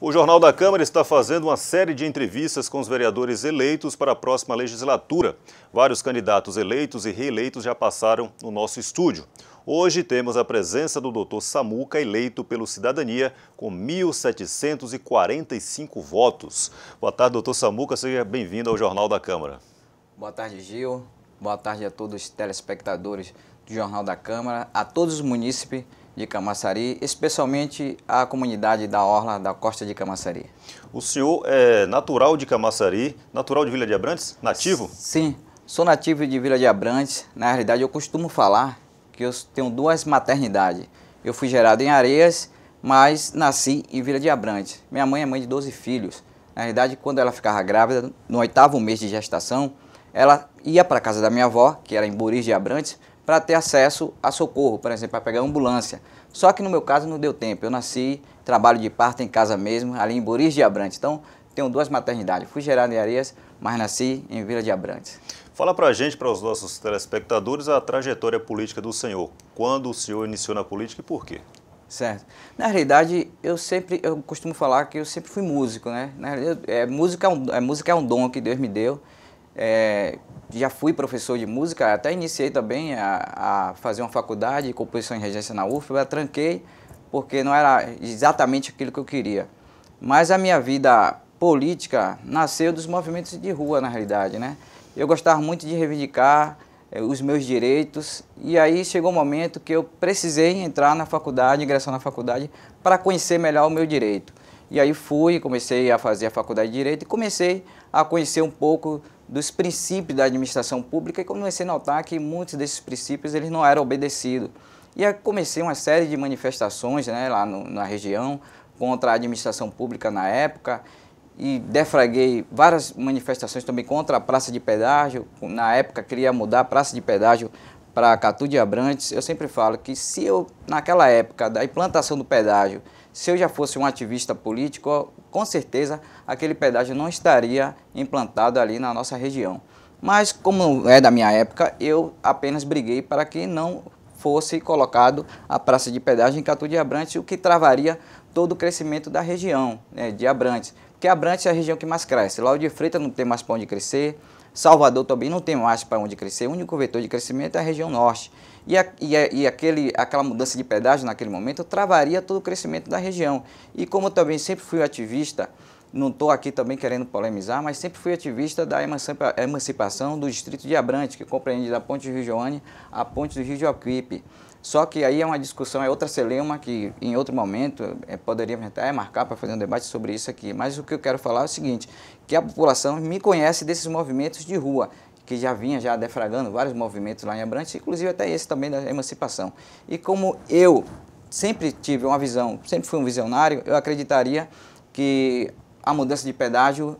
O Jornal da Câmara está fazendo uma série de entrevistas com os vereadores eleitos para a próxima legislatura. Vários candidatos eleitos e reeleitos já passaram no nosso estúdio. Hoje temos a presença do Dr. Samuca, eleito pelo Cidadania, com 1.745 votos. Boa tarde, Dr. Samuca, seja bem-vindo ao Jornal da Câmara. Boa tarde, Gil. Boa tarde a todos os telespectadores do Jornal da Câmara, a todos os munícipes de Camaçari, especialmente a comunidade da Orla da Costa de Camaçari. O senhor é natural de Camaçari, natural de Vila de Abrantes, nativo? Sim, sou nativo de Vila de Abrantes. Na realidade, eu costumo falar que eu tenho duas maternidades. Eu fui gerado em Areias, mas nasci em Vila de Abrantes. Minha mãe é mãe de 12 filhos. Na realidade, quando ela ficava grávida, no 8º mês de gestação, ela ia para a casa da minha avó, que era em Buris de Abrantes, para ter acesso a socorro, por exemplo, para pegar ambulância. Só que no meu caso não deu tempo. Eu nasci, trabalho de parto em casa mesmo, ali em Buris de Abrantes. Então, tenho duas maternidades. Fui gerado em Areias, mas nasci em Vila de Abrantes. Fala pra gente, para os nossos telespectadores, a trajetória política do senhor. Quando o senhor iniciou na política e por quê? Certo. Na realidade, eu costumo falar que eu sempre fui músico, né? Na realidade, música é um dom que Deus me deu. Já fui professor de música, até iniciei também a fazer uma faculdade de composição e regência na UF, eu tranquei porque não era exatamente aquilo que eu queria. Mas a minha vida política nasceu dos movimentos de rua, na realidade, né? Eu gostava muito de reivindicar os meus direitos e aí chegou um momento que eu precisei entrar na faculdade, ingressar na faculdade para conhecer melhor o meu direito. E aí comecei a fazer a faculdade de Direito e comecei a conhecer um pouco dos princípios da administração pública e comecei a notar que muitos desses princípios eles não eram obedecidos. E aí comecei uma série de manifestações, né, lá na região contra a administração pública na época e deflagrei várias manifestações também contra a praça de pedágio. Na época queria mudar a praça de pedágio para Catu de Abrantes. Eu sempre falo que se eu, naquela época da implantação do pedágio, se eu já fosse um ativista político, com certeza aquele pedágio não estaria implantado ali na nossa região. Mas como é da minha época, eu apenas briguei para que não fosse colocado a praça de pedágio em Catu de Abrantes, o que travaria todo o crescimento da região, né, de Abrantes. Porque Abrantes é a região que mais cresce. Lauro de Freitas não tem mais para onde crescer, Salvador também não tem mais para onde crescer, o único vetor de crescimento é a região norte. E aquela mudança de pedágio naquele momento travaria todo o crescimento da região. E como eu também sempre fui ativista, não estou aqui também querendo polemizar, mas sempre fui ativista da emancipação do distrito de Abrantes, que compreende da Ponte do Rio Joane à Ponte do Rio Jacuípe. Só que aí é uma discussão, é outra celeuma que em outro momento poderíamos até marcar para fazer um debate sobre isso aqui. Mas o que eu quero falar é o seguinte, que a população me conhece desses movimentos de rua, que já vinha deflagrando vários movimentos lá em Abrantes, inclusive até esse também da emancipação. E como eu sempre tive uma visão, sempre fui um visionário, eu acreditaria que a mudança de pedágio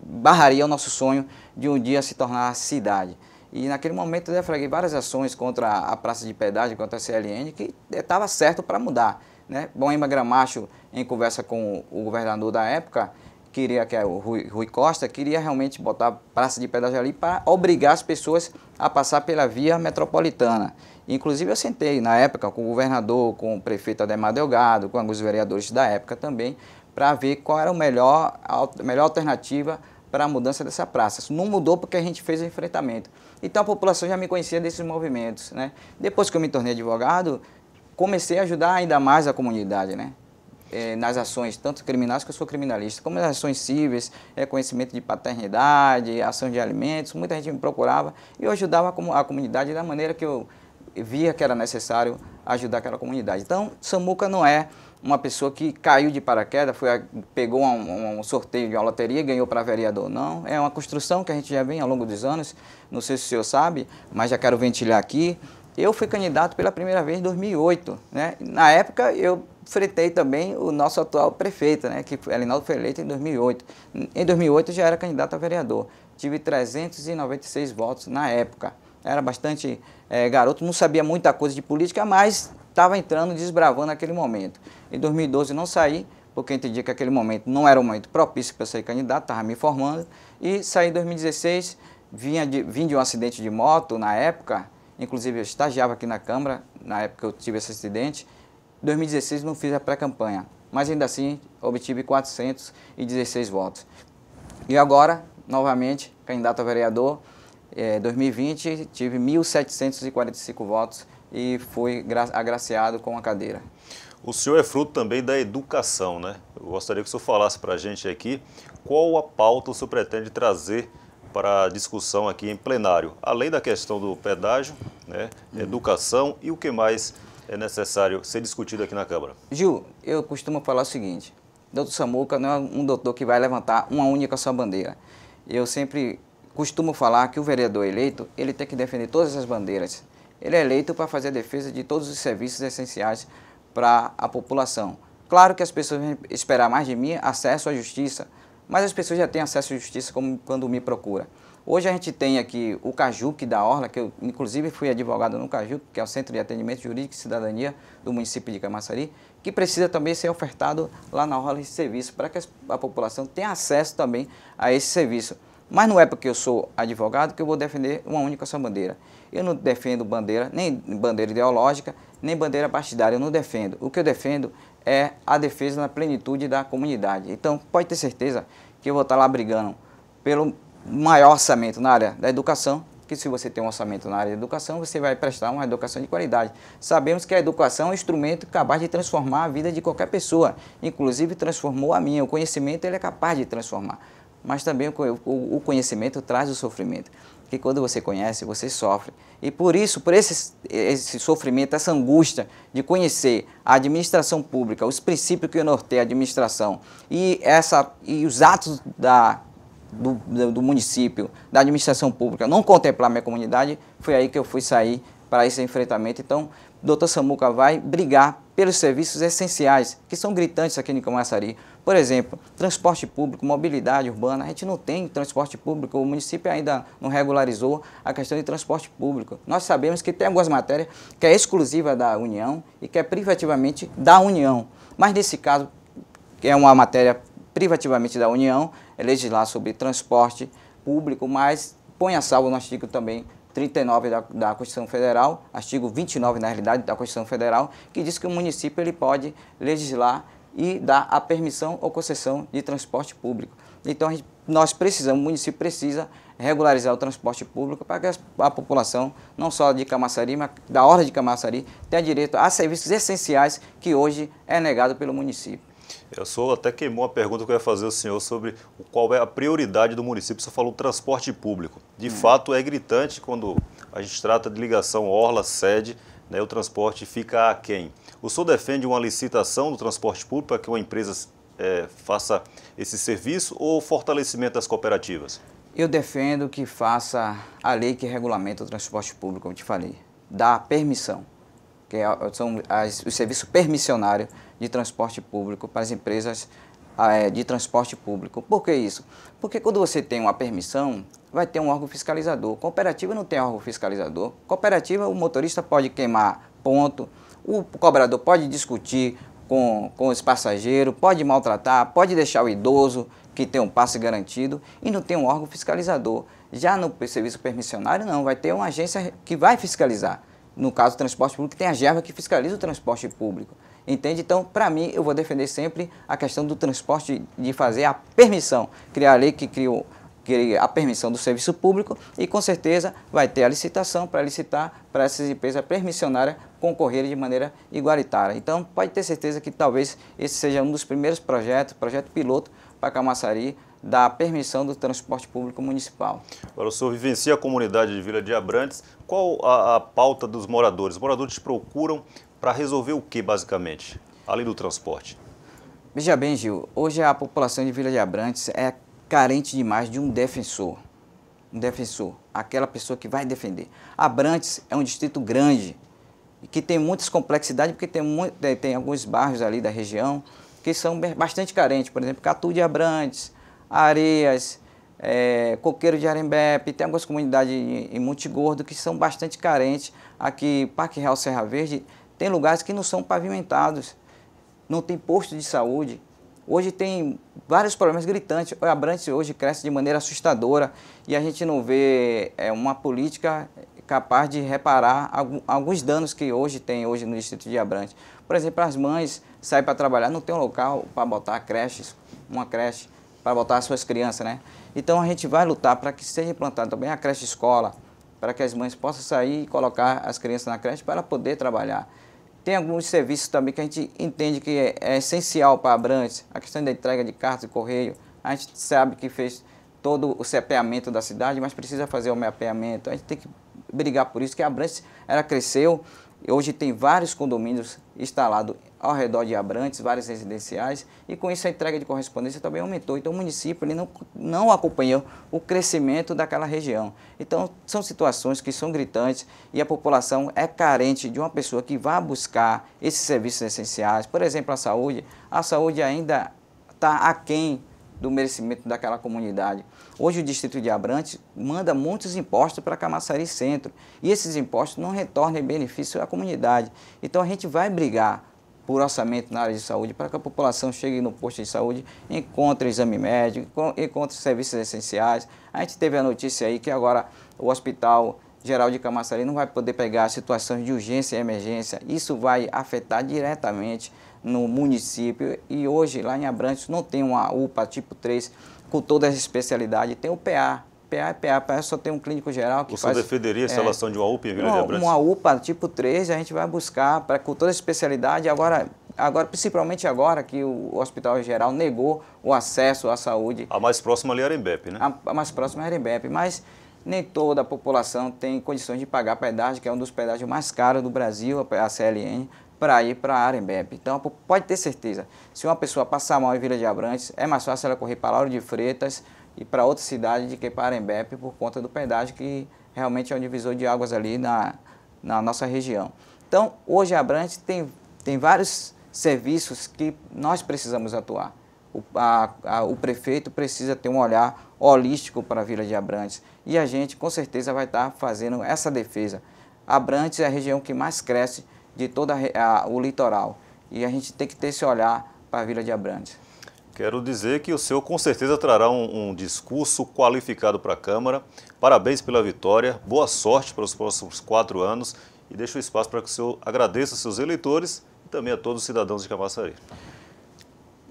barraria o nosso sonho de um dia se tornar cidade. E naquele momento eu deflagrei várias ações contra a praça de pedágio, contra a CLN, que estava certo para mudar, né? Boema Gramacho, em conversa com o governador da época, que é o Rui Costa, queria realmente botar a praça de pedágio ali para obrigar as pessoas a passar pela via metropolitana. Inclusive eu sentei na época com o governador, com o prefeito Ademar Delgado, com alguns vereadores da época também, para ver qual era a melhor alternativa para a mudança dessa praça. Isso não mudou porque a gente fez o enfrentamento. Então a população já me conhecia desses movimentos, né? Depois que eu me tornei advogado, comecei a ajudar ainda mais a comunidade, né? Nas ações, tanto criminais, que eu sou criminalista, como nas ações cíveis, reconhecimento de paternidade, ação de alimentos, muita gente me procurava e eu ajudava a comunidade da maneira que eu via que era necessário ajudar aquela comunidade. Então, Samuca não é uma pessoa que caiu de paraquedas, pegou um sorteio de uma loteria e ganhou para vereador. Não, é uma construção que a gente já vem ao longo dos anos, não sei se o senhor sabe, mas já quero ventilar aqui. Eu fui candidato pela primeira vez em 2008, né? Na época eu enfrentei também o nosso atual prefeito, né? Que Elinaldo foi eleito em 2008. Em 2008 eu já era candidato a vereador, tive 396 votos na época. Era bastante garoto, não sabia muita coisa de política, mas estava entrando, desbravando naquele momento. Em 2012 não saí, porque entendi que aquele momento não era um momento propício para ser candidato, estava me formando. E saí em 2016, vim de um acidente de moto na época, inclusive eu estagiava aqui na Câmara, na época que eu tive esse acidente. Em 2016 não fiz a pré-campanha. mas ainda assim obtive 416 votos. E agora, novamente, candidato a vereador, 2020, tive 1.745 votos e fui agraciado com a cadeira. O senhor é fruto também da educação, né? Eu gostaria que o senhor falasse para a gente aqui qual a pauta o senhor pretende trazer para a discussão aqui em plenário, além da questão do pedágio, né, educação e o que mais é necessário ser discutido aqui na Câmara. Gil, eu costumo falar o seguinte, doutor Samuca não é um doutor que vai levantar uma única só bandeira. Eu sempre costumo falar que o vereador eleito, ele tem que defender todas as bandeiras. Ele é eleito para fazer a defesa de todos os serviços essenciais para a população. Claro que as pessoas vão esperar mais de mim acesso à justiça, mas as pessoas já têm acesso à justiça como quando me procura. Hoje a gente tem aqui o CAJUC da Orla, que eu inclusive fui advogado no CAJUC, que é o Centro de Atendimento Jurídico e Cidadania do município de Camaçari, que precisa também ser ofertado lá na Orla esse serviço, para que a população tenha acesso também a esse serviço. Mas não é porque eu sou advogado que eu vou defender uma única só bandeira. Eu não defendo bandeira, nem bandeira ideológica, nem bandeira partidária, eu não defendo. O que eu defendo é a defesa na plenitude da comunidade. Então, pode ter certeza que eu vou estar lá brigando pelo maior orçamento na área da educação, que se você tem um orçamento na área da educação, você vai prestar uma educação de qualidade. Sabemos que a educação é um instrumento capaz de transformar a vida de qualquer pessoa, inclusive transformou a minha. O conhecimento ele é capaz de transformar, mas também o conhecimento traz o sofrimento. Porque quando você conhece, você sofre. E por isso, por esse sofrimento, essa angústia de conhecer a administração pública, os princípios que norteiam a administração e os atos do município, da administração pública, não contemplar minha comunidade, foi aí que eu fui sair para esse enfrentamento. Então, o doutor Samuca vai brigar pelos serviços essenciais, que são gritantes aqui em Camaçari. Por exemplo, transporte público, mobilidade urbana, a gente não tem transporte público, o município ainda não regularizou a questão de transporte público. Nós sabemos que tem algumas matérias que é exclusiva da União e que é privativamente da União, mas nesse caso, que é uma matéria privativamente da União, é legislar sobre transporte público, mas põe a salvo no artigo também 39 da Constituição Federal, artigo 29, na realidade, da Constituição Federal, que diz que o município ele pode legislar e dar a permissão ou concessão de transporte público. Então, nós precisamos, o município precisa regularizar o transporte público para que a população, não só de Camaçari, mas da Orla de Camaçari, tenha direito a serviços essenciais que hoje é negado pelo município. Eu sou até queimou a pergunta que eu ia fazer ao senhor sobre qual é a prioridade do município. Você falou transporte público. De fato, é gritante quando a gente trata de ligação Orla-Sede, né, o transporte fica aquém. O senhor defende uma licitação do transporte público para que uma empresa faça esse serviço ou fortalecimento das cooperativas? Eu defendo que faça a lei que regulamenta o transporte público, como eu te falei, dá permissão, que são os serviços permissionários de transporte público para as empresas de transporte público. Por que isso? Porque quando você tem uma permissão, vai ter um órgão fiscalizador. Cooperativa não tem órgão fiscalizador. Cooperativa, o motorista pode queimar ponto, o cobrador pode discutir com os passageiros, pode maltratar, pode deixar o idoso que tem um passe garantido e não tem um órgão fiscalizador. Já no serviço permissionário, não, vai ter uma agência que vai fiscalizar. No caso do transporte público, tem a GERVA que fiscaliza o transporte público. Entende? Então, para mim, eu vou defender sempre a questão do transporte, de fazer a permissão, criar a lei que criou a permissão do serviço público e, com certeza, vai ter a licitação para licitar para essas empresas permissionárias concorrerem de maneira igualitária. Então, pode ter certeza que talvez esse seja um dos primeiros projeto piloto para Camaçari, da permissão do transporte público municipal. Agora, o senhor vivencia a comunidade de Vila de Abrantes. Qual a pauta dos moradores? Os moradores te procuram para resolver o que, basicamente, além do transporte? Veja bem, Gil, hoje a população de Vila de Abrantes é carente demais de um defensor. Um defensor, aquela pessoa que vai defender. Abrantes é um distrito grande, que tem muitas complexidades, porque tem alguns bairros ali da região que são bastante carentes. Por exemplo, Catu de Abrantes, Areias, Coqueiro de Arembepe, tem algumas comunidades em Monte Gordo que são bastante carentes. Aqui, Parque Real Serra Verde, tem lugares que não são pavimentados, não tem posto de saúde. Hoje tem vários problemas gritantes. Abrantes hoje cresce de maneira assustadora e a gente não vê uma política capaz de reparar alguns danos que hoje tem no distrito de Abrantes. Por exemplo, as mães saem para trabalhar, não tem um local para botar uma creche, para botar as suas crianças, né? Então a gente vai lutar para que seja implantada também a creche escola, para que as mães possam sair e colocar as crianças na creche para poder trabalhar. Tem alguns serviços também que a gente entende que é essencial para Abrantes, a questão da entrega de cartas de correio. A gente sabe que fez todo o mapeamento da cidade, mas precisa fazer o mapeamento. A gente tem que brigar por isso, que Abrantes ela cresceu. Hoje tem vários condomínios instalados ao redor de Abrantes, vários residenciais, e com isso a entrega de correspondência também aumentou. Então o município ele não acompanhou o crescimento daquela região. Então são situações que são gritantes e a população é carente de uma pessoa que vá buscar esses serviços essenciais. Por exemplo, a saúde ainda está aquém do merecimento daquela comunidade. Hoje o distrito de Abrantes manda muitos impostos para Camaçari Centro e esses impostos não retornam em benefício à comunidade. Então a gente vai brigar por orçamento na área de saúde para que a população chegue no posto de saúde, encontre exame médico, encontre serviços essenciais. A gente teve a notícia aí que agora o Hospital Geral de Camaçari não vai poder pegar situações de urgência e emergência. Isso vai afetar diretamente no município e hoje lá em Abrantes não tem uma UPA tipo 3 com toda essa especialidade, tem o PA. PA só tem um clínico geral que faz... Você defenderia a instalação de uma UPA em Vila de Abrantes? Uma UPA tipo 3 a gente vai buscar com toda a especialidade, agora principalmente agora que o Hospital Geral negou o acesso à saúde. A mais próxima ali é Arembepe, né? A mais próxima é Arembepe, mas nem toda a população tem condições de pagar pedágio, que é um dos pedágios mais caros do Brasil, a CLN, para ir para Arembepe. Então, pode ter certeza, se uma pessoa passar mal em Vila de Abrantes, é mais fácil ela correr para Lauro de Freitas e para outra cidade do que para Arembepe por conta do pedágio, que realmente é um divisor de águas ali na nossa região. Então, hoje Abrantes tem vários serviços que nós precisamos atuar. O prefeito precisa ter um olhar holístico para a Vila de Abrantes e a gente com certeza vai estar fazendo essa defesa. Abrantes é a região que mais cresce de todo o litoral e a gente tem que ter esse olhar para a Vila de Abrantes. Quero dizer que o senhor com certeza trará um discurso qualificado para a Câmara. Parabéns pela vitória, boa sorte para os próximos 4 anos e deixo o espaço para que o senhor agradeça aos seus eleitores e também a todos os cidadãos de Camaçari.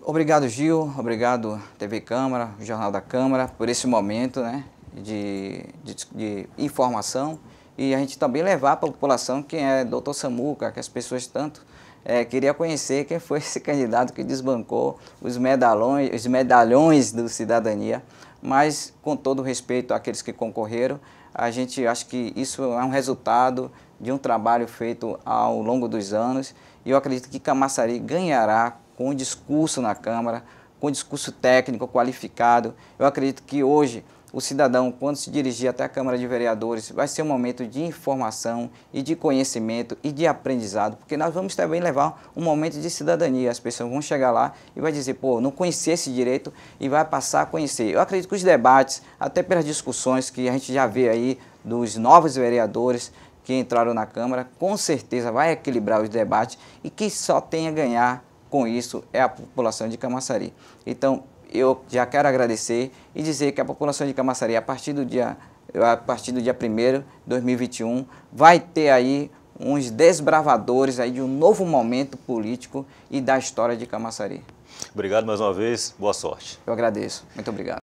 Obrigado, Gil, obrigado TV Câmara, Jornal da Câmara, por esse momento, né, de informação. E a gente também levar para a população quem é Dr. Samuca, que as pessoas tanto queriam conhecer quem foi esse candidato que desbancou os medalhões do Cidadania. Mas, com todo o respeito àqueles que concorreram, a gente acha que isso é um resultado de um trabalho feito ao longo dos anos. E eu acredito que Camaçari ganhará com um discurso na Câmara, com um discurso técnico, qualificado. Eu acredito que hoje o cidadão, quando se dirigir até a Câmara de Vereadores, vai ser um momento de informação e de conhecimento e de aprendizado, porque nós vamos também levar um momento de cidadania. As pessoas vão chegar lá e vai dizer, pô, não conhecia esse direito e vai passar a conhecer. Eu acredito que os debates, até pelas discussões que a gente já vê aí dos novos vereadores que entraram na Câmara, com certeza vai equilibrar os debates e quem só tem a ganhar com isso é a população de Camaçari. Então, eu já quero agradecer e dizer que a população de Camaçari, a partir do dia 1º de 2021, vai ter aí uns desbravadores aí de um novo momento político e da história de Camaçari. Obrigado mais uma vez, boa sorte. Eu agradeço, muito obrigado.